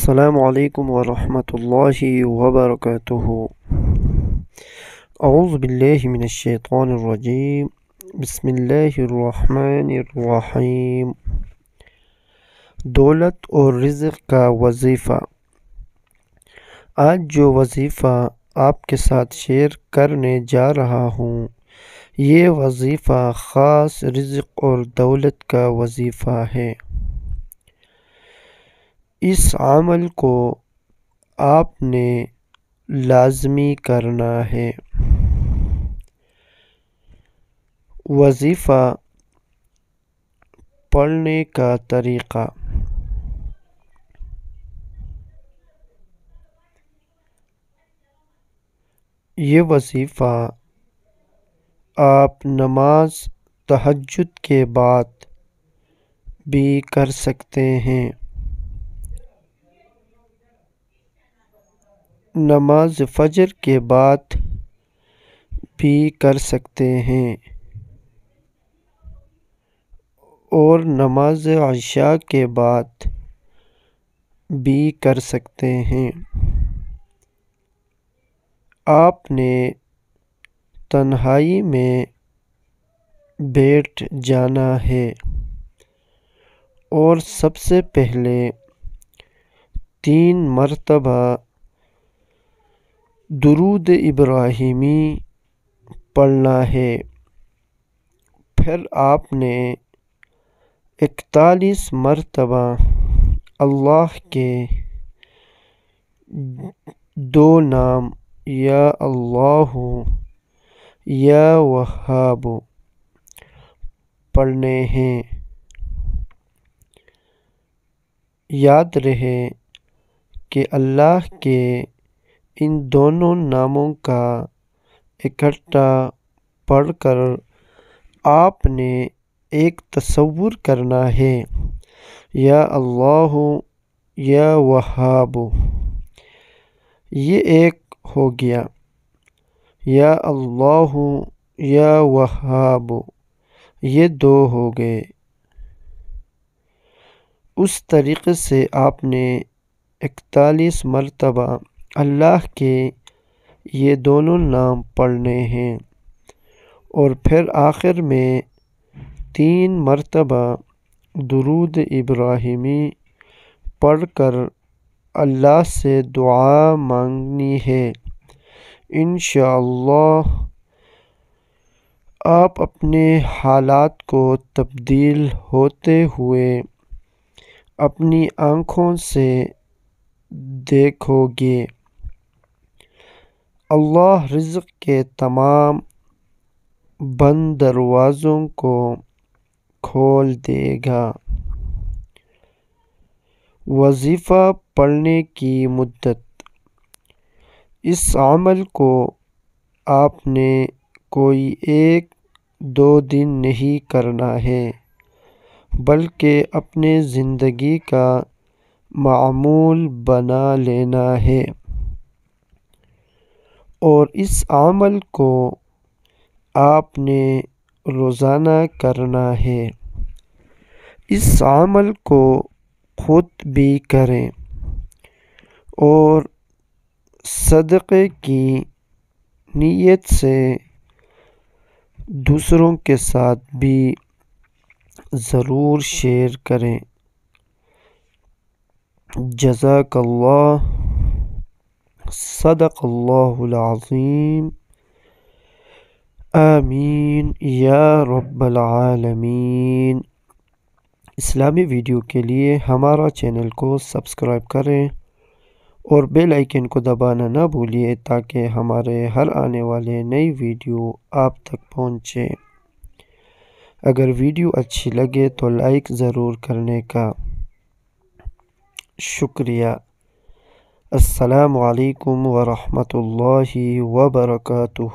السلام علیکم ورحمۃ اللہ وبرکاتہ۔ اعوذ باللہ من الشیطان الرجیم، بسم اللہ الرحمن الرحیم۔ دولت اور رزق کا وظیفہ۔ آج جو وظیفہ آپ کے ساتھ شیئر کرنے جا رہا ہوں، یہ وظیفہ خاص رزق اور دولت کا وظیفہ ہے۔ اس عمل کو آپ نے لازمی کرنا ہے۔ وظیفہ پڑھنے کا طریقہ۔ یہ وظیفہ آپ نماز تہجد کے بعد بھی کر سکتے ہیں۔ نماز فجر کے بعد بھی کر سکتے ہیں اور نماز عشاء کے بعد بھی کر سکتے ہیں۔ آپ نے تنہائی میں بیٹھ جانا ہے اور سب سے پہلے 3 مرتبہ درود ابراہیمی پڑھنا ہے۔ پھر آپ نے 41 مرتبہ اللہ کے 2 نام یا اللہ یا وہاب پڑھنے ہیں۔ یاد رہے کہ اللہ کے ان دونوں ناموں کا اکٹھا پڑھ کر آپ نے ایک تصور کرنا ہے، یا اللہ یا وہاب، یہ ایک ہو گیا، یا اللہ یا وہاب یہ 2 ہو گئے۔ اس طریقے سے آپ نے 41 مرتبہ اللہ کے یہ دونوں نام پڑھنے ہیں اور پھر آخر میں 3 مرتبہ درود ابراہیمی پڑھ کر اللہ سے دعا مانگنی ہے۔ انشاءاللہ آپ اپنے حالات کو تبدیل ہوتے ہوئے اپنی آنکھوں سے دیکھو گے۔ اللہ رزق کے تمام بند دروازوں کو کھول دے گا۔ وظیفہ پڑھنے کی مدت۔ اس عمل کو آپ نے کوئی 1-2 دن نہیں کرنا ہے، بلکہ اپنے زندگی کا معمول بنا لینا ہے اور اس عمل کو آپ نے روزانہ کرنا ہے۔ اس عمل کو خود بھی کریں اور صدقے کی نیت سے دوسروں کے ساتھ بھی ضرور شیئر کریں۔ جزاک اللہ، صدق اللہ العظیم، آمین یا رب العالمین۔ اسلامی ویڈیو کے لیے ہمارا چینل کو سبسکرائب کریں اور بیل آئیکن کو دبانا نہ بھولیے تاکہ ہمارے ہر آنے والے نئی ویڈیو آپ تک پہنچے۔ اگر ویڈیو اچھی لگے تو لائک ضرور کرنے کا شکریہ۔ السلام علیکم ورحمۃ اللہ وبرکاتہ۔